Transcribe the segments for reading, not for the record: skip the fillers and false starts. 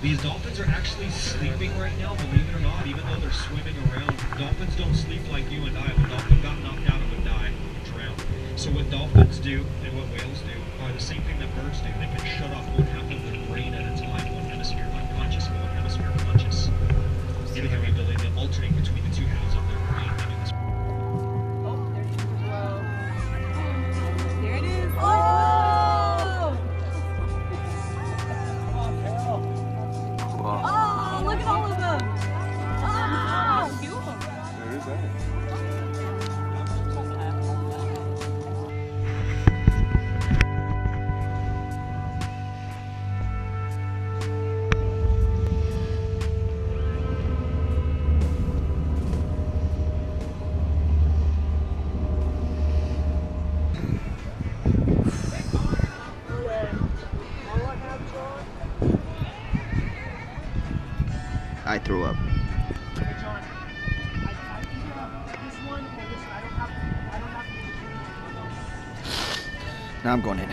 These dolphins are actually sleeping right now, believe it or not, even though they're swimming around. Dolphins don't sleep like you and I. If a dolphin got knocked out, it would die, it would drown. So what dolphins do and what whales do are the same thing that birds do. They can shut off one half of their brain at a time, one hemisphere unconscious, one hemisphere conscious. They have the ability to alternate between the two halves of their brain. There it is. Oh! Oh, look at all of them. Oh, cute. There is that. I threw up. Now I'm going in.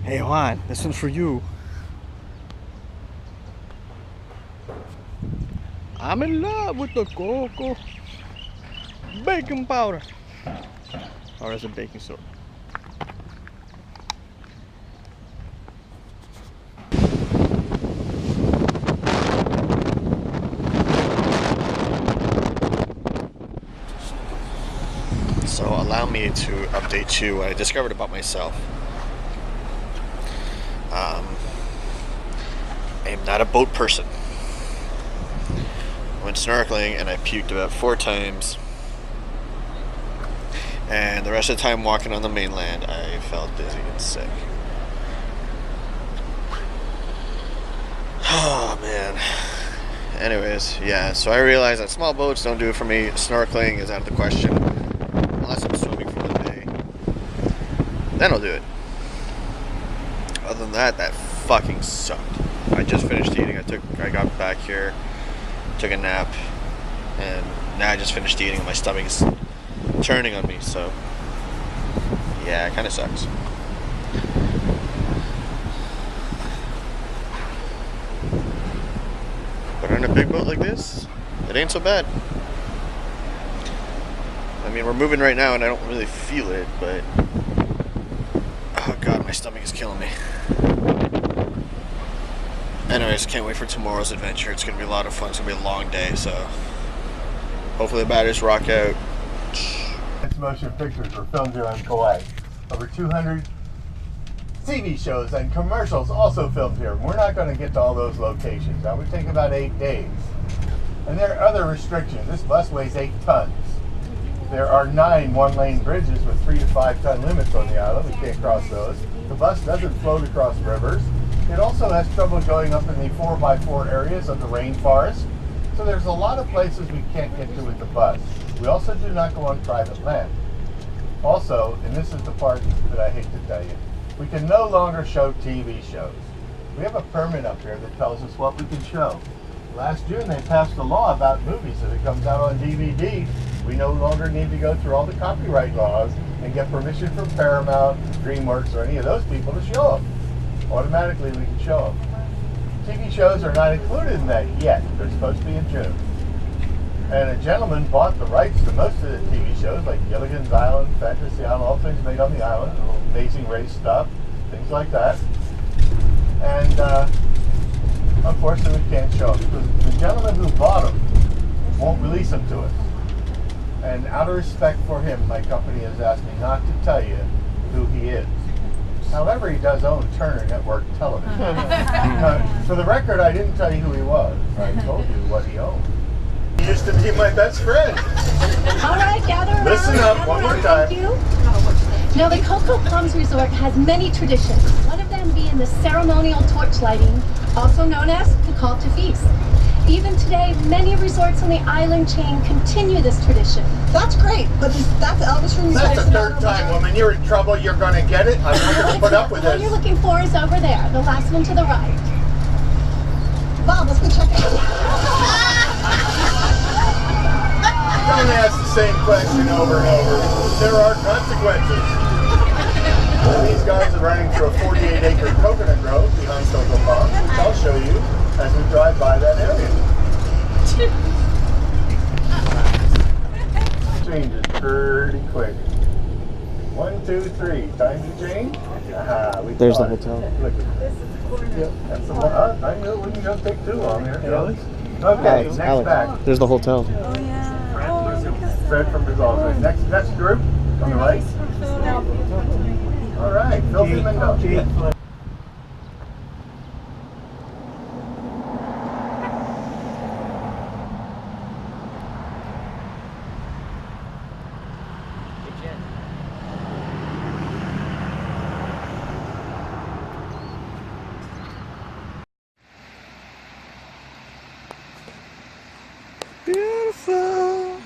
Hey Juan, this one's for you. I'm in love with the cocoa baking powder. Or is it baking soda? So allow me to update you what I discovered about myself. I am not a boat person. I went snorkeling and I puked about 4 times. And the rest of the time walking on the mainland, I felt dizzy and sick. Oh man. Anyways, yeah, so I realized that small boats don't do it for me. Snorkeling is out of the question. Unless I'm swimming for the day. Then I'll do it. Other than that, that fucking sucked. I just finished eating. I got back here, took a nap, and now I just finished eating and my stomach is turning on me, so yeah, it kinda sucks. a big boat like this, it ain't so bad. I mean, we're moving right now and I don't really feel it, but oh god, my stomach is killing me. Anyways, can't wait for tomorrow's adventure. It's gonna be a lot of fun. It's gonna be a long day, so hopefully the batteries rock out. Motion pictures were filmed here on Kauai. Over 200 TV shows and commercials also filmed here. We're not going to get to all those locations. That would take about 8 days. And there are other restrictions. This bus weighs 8 tons. There are 9 one-lane bridges with 3 to 5 ton limits on the island. We can't cross those. The bus doesn't float across rivers. It also has trouble going up in the 4x4 areas of the rainforest. So there's a lot of places we can't get to with the bus. We also do not go on private land. Also, and this is the part that I hate to tell you, we can no longer show TV shows. We have a permit up here that tells us what we can show. Last June they passed a law about movies. If it comes out on DVD, we no longer need to go through all the copyright laws and get permission from Paramount, DreamWorks, or any of those people to show them. Automatically we can show them. TV shows are not included in that yet. They're supposed to be in June. And a gentleman bought the rights to most of the TV shows, like Gilligan's Island, Fantasy Island, all things made on the island, Amazing Race stuff, things like that. And unfortunately, we can't show them because the gentleman who bought them won't release them to us. And out of respect for him, my company has asked me not to tell you who he is. However, he does own Turner Network Television. For the record, I didn't tell you who he was. I told you what he owned. He used to be my best friend. All right, gather around. Listen up one more time. Thank you. Now, the Cocoa Palms Resort has many traditions. One of them being the ceremonial torch lighting, also known as the call to feast. Even today, many resorts on the island chain continue this tradition. That's great, but that's Elvis from That's the third time, woman. You're in trouble. You're going to get it. I'm not going to put up with The one this. you're looking for is over there, the last one to the right. Bob, let's go check it out. Don't ask the same question over and over. There are consequences. And these guys are running through a 48-acre coconut grove behind Cocoa Palms, which I'll show you as we drive by that area. Changes pretty quick. 1, 2, 3. Time to change. There's the hotel. Look at this. Yep, that's the one. I knew it wouldn't go take too long here. Okay, next back. There's the hotel. Oh, yeah. Fred from Brazil. Next group on the right. All right, Phil from Mendoza. Beautiful.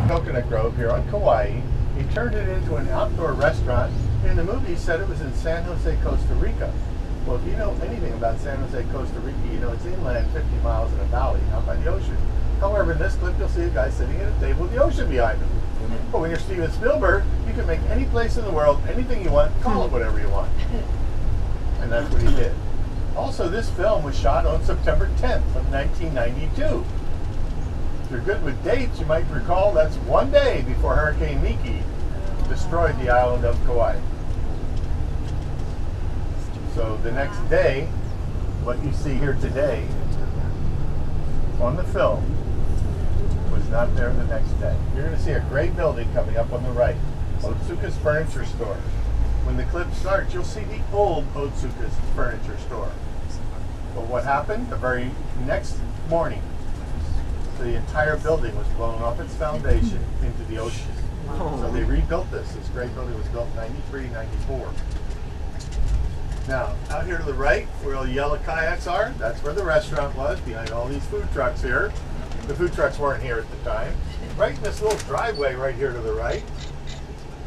Coconut Grove here on Kauai. He turned it into an outdoor restaurant. In the movie, he said it was in San Jose, Costa Rica. Well, if you know anything about San Jose, Costa Rica, you know it's inland 50 miles in a valley out by the ocean. However, in this clip, you'll see a guy sitting at a table with the ocean behind him. But when you're Steven Spielberg, you can make any place in the world, anything you want, call it whatever you want. And that's what he did. Also, this film was shot on September 10th of 1992. If you're good with dates, you might recall that's one day before Hurricane Miki destroyed the island of Kauai. So the next day, what you see here today on the film was not there the next day. You're going to see a gray building coming up on the right, Otsuka's Furniture Store. When the clip starts, you'll see the old Otsuka's Furniture Store. But what happened? The very next morning, the entire building was blown off its foundation into the ocean. So they rebuilt this. This great building was built in 93, 94. Now, out here to the right, where all the yellow kayaks are, that's where the restaurant was, behind all these food trucks here. The food trucks weren't here at the time. Right in this little driveway right here to the right,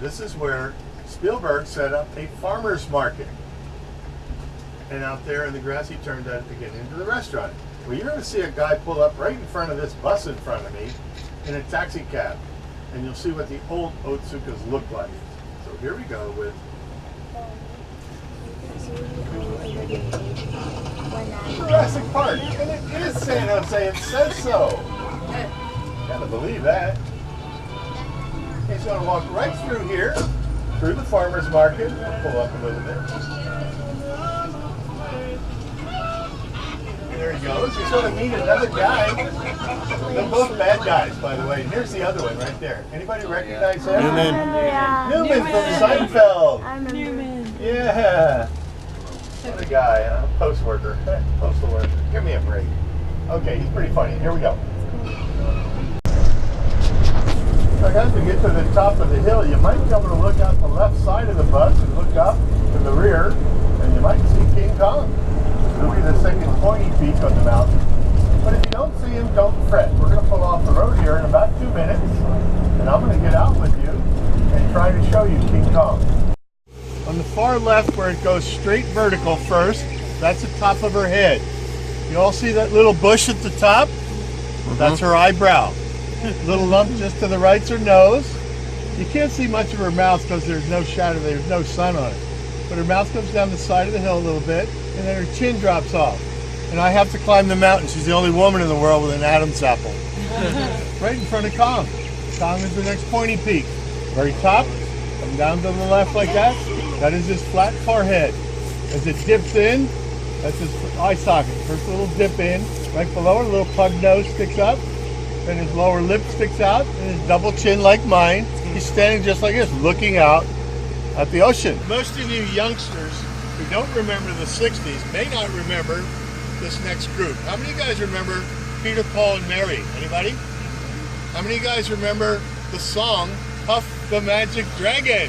this is where Spielberg set up a farmer's market. And out there in the grass, he turned that again into the restaurant. Well, you're going to see a guy pull up right in front of this bus in front of me in a taxi cab. And you'll see what the old Otsukas look like. So here we go with Jurassic Park. And it is San Jose. It says so. Gotta believe that. He's going to walk right through here, through the farmer's market. I'll pull up a little bit. And there he goes. He's going to meet another guy. They're both bad guys, by the way. And here's the other one right there. Anybody recognize him? Newman. Newman from Seinfeld. I'm Newman. Yeah. What a guy, post worker, postal worker. Give me a break. Okay, he's pretty funny. Here we go. So as we get to the top of the hill, you might be able to look out the left side of the bus and look up to the rear, and you might see King Kong. It'll be the second pointy peak on the mountain. But if you don't see him, don't fret. We're going to pull off the road here in about 2 minutes, and I'm going to get out with you and try to show you King Kong. On the far left, where it goes straight vertical first, that's the top of her head. You all see that little bush at the top? That's her eyebrow. Little lump just to the right's her nose. You can't see much of her mouth because there's no shadow, there's no sun on it. But her mouth comes down the side of the hill a little bit, and then her chin drops off. And I have to climb the mountain. She's the only woman in the world with an Adam's apple. Right in front of Kong. Kong is the next pointy peak. Very top, come down to the left like that. That is his flat forehead. As it dips in, that's his eye socket. First little dip in. Right below it, a little pug nose sticks up. Then his lower lip sticks out, and his double chin like mine. He's standing just like this, looking out at the ocean. Most of you youngsters who don't remember the 60s may not remember this next group. How many of you guys remember Peter, Paul, and Mary? Anybody? How many of you guys remember the song Puff the Magic Dragon?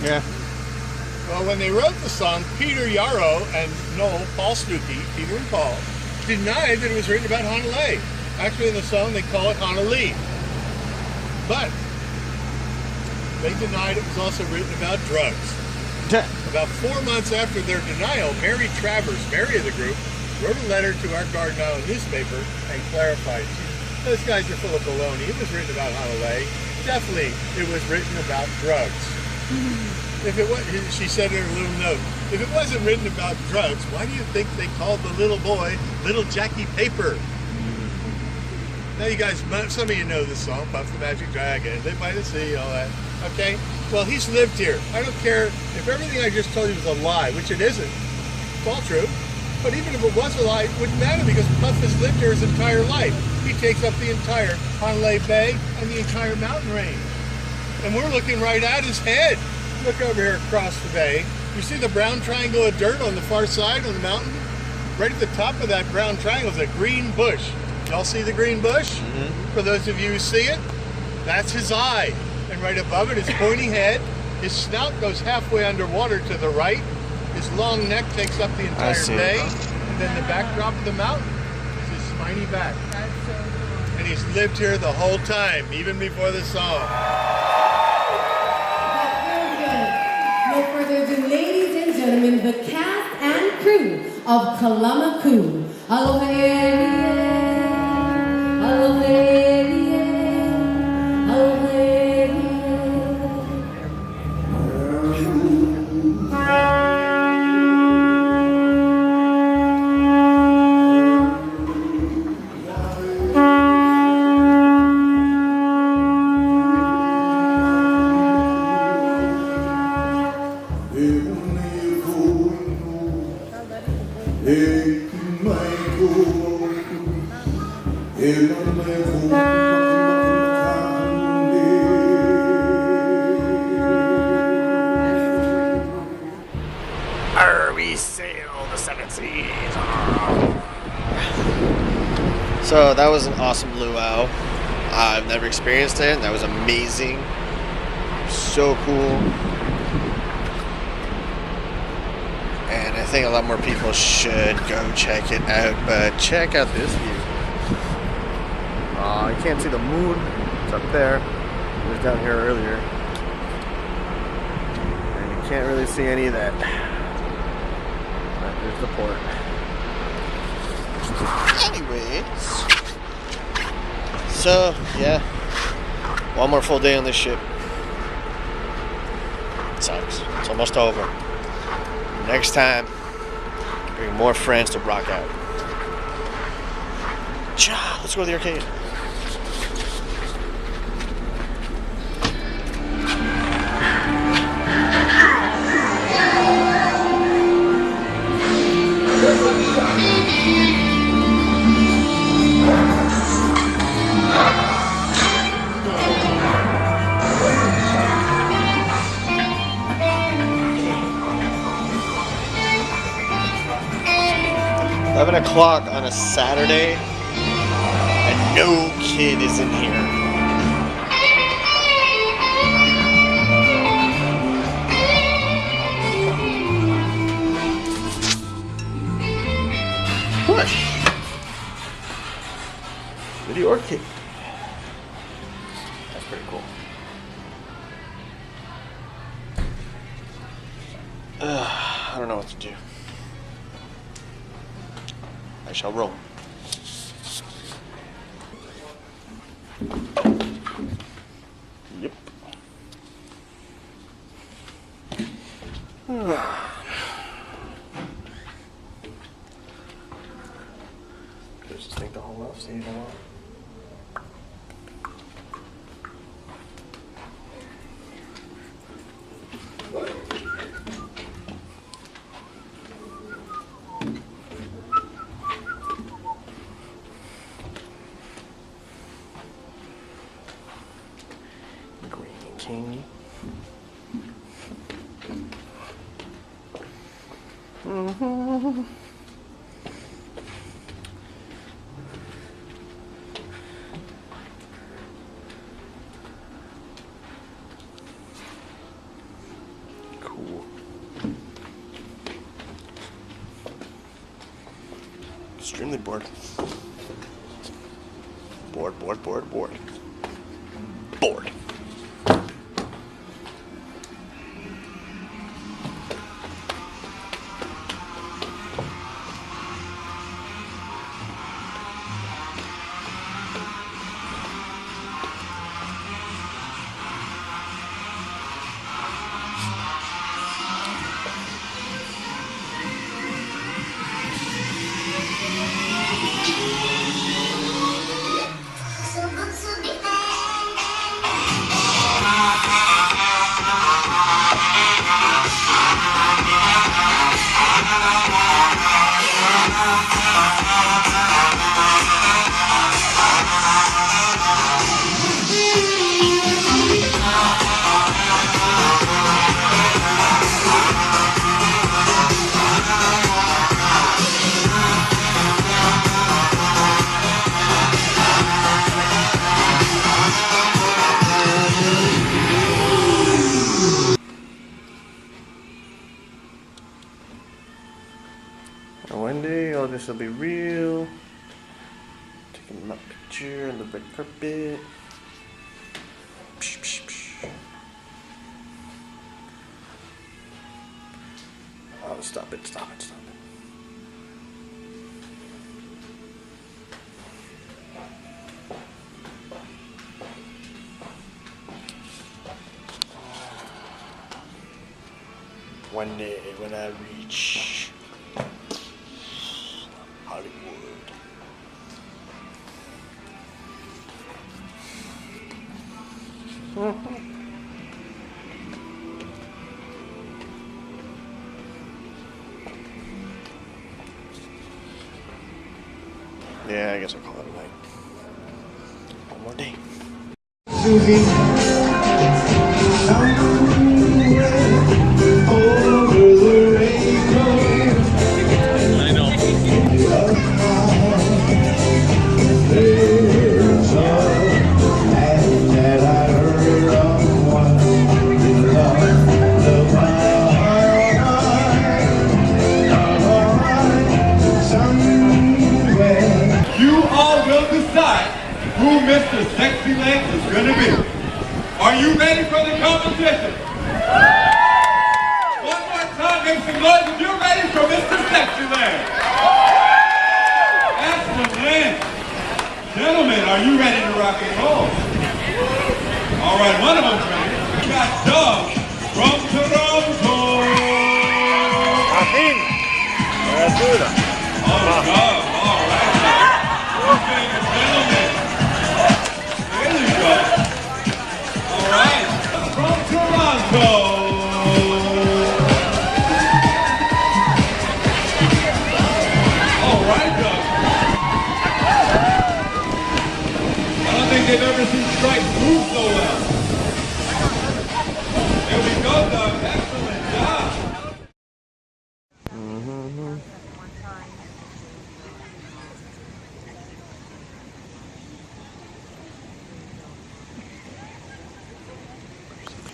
Yeah. Well, when they wrote the song, Peter Yarrow and Noel, Paul Stuckey, Peter and Paul, denied that it was written about Honolulu. Actually, in the song, they call it Honolulu. But they denied it was also written about drugs. About 4 months after their denial, Mary Travers, Mary of the group, wrote a letter to our Garden Island newspaper and clarified, those guys are full of baloney. It was written about Honolulu. Definitely, it was written about drugs. If it was, she said in her little note, if it wasn't written about drugs, why do you think they called the little boy Little Jackie Paper? Now you guys, some of you know this song, Puff the Magic Dragon, Live by the Sea, all that. Okay? Well, he's lived here. I don't care if everything I just told you was a lie, which it isn't. It's all true. But even if it was a lie, it wouldn't matter because Puff has lived here his entire life. He takes up the entire Honolulu Bay and the entire mountain range. And we're looking right at his head. Look over here across the bay. You see the brown triangle of dirt on the far side of the mountain? Right at the top of that brown triangle is a green bush. Y'all see the green bush? For those of you who see it, that's his eye. And right above it, his pointy head. His snout goes halfway underwater to the right. His long neck takes up the entire bay. And then the backdrop of the mountain is his spiny back. And he's lived here the whole time, even before the song. No further ado, ladies and gentlemen, the cast and crew of Kalamaku. Aloha, We sail the seven seas. So that was an awesome luau. I've never experienced it, and that was amazing. So cool. And I think a lot more people should go check it out, but check out this view. You can't see the moon. It's up there. It was down here earlier. And can't really see any of that. But there's the port. Anyways, so yeah, one more full day on this ship. It sucks. It's almost over. Next time, bring more friends to rock out. Cha, let's go to the arcade. $11 on a Saturday, and no kid is in here. Push. Video arcade. That's pretty cool. I don't know what to do. I shall roll. Yep. Just take the whole off, see you tomorrow. King. Cool. Extremely bored. Bored. Bored. One day all this will be real. Taking my picture on the red carpet. Psh, psh, psh. Oh, stop it. One day when I reach Hollywood. Yeah, I guess I'll call it a night. One more day. Who Mr. Sexy Lance is gonna be. are you ready to rock and roll? All right, one of them's ready. We got Doug from Toronto. Oh, Doug, all right. Okay, gentlemen. There you go. All right, from Toronto. All right, Doug. I don't think they've ever seen Strike move so well. There we go, Doug. Excellent job.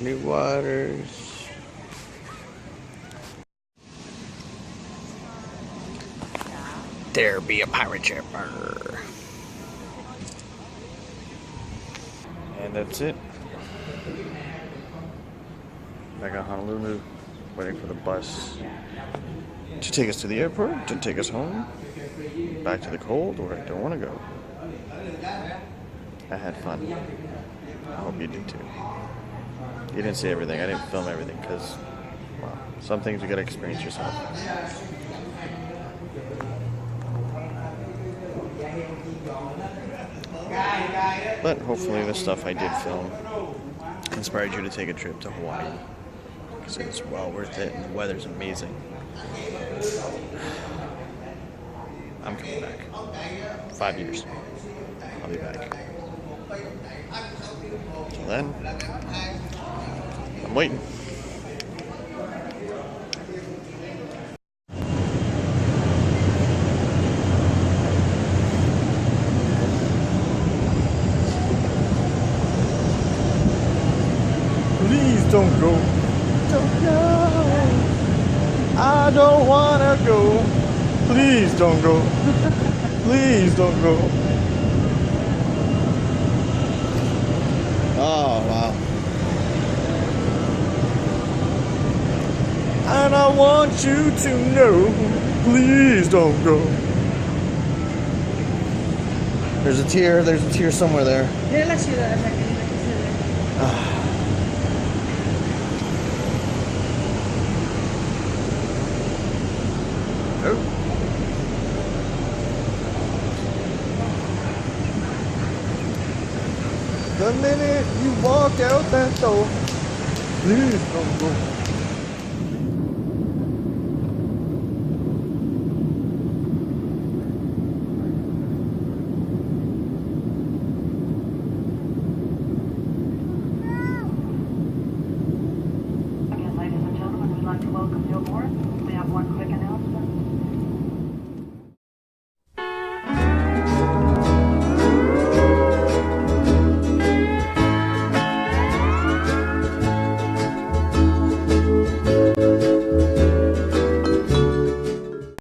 New waters. There be a pirate ship. And that's it. Back at Honolulu, waiting for the bus to take us to the airport, to take us home, back to the cold, where I don't want to go. I had fun. I hope you did too. You didn't see everything. I didn't film everything because, well, some things you gotta experience yourself. But hopefully the stuff I did film inspired you to take a trip to Hawaii, because it's well worth it and the weather's amazing. I'm coming back. 5 years. I'll be back. Till then, I'm waiting. Please don't go. Don't go. I don't wanna go. Please don't go. Please don't go. Oh, wow. And I want you to know, please don't go. There's a tear somewhere there. Mira la ciudad acá que The minute you walk out that door, please don't go. Again, ladies and gentlemen, we'd like to welcome you aboard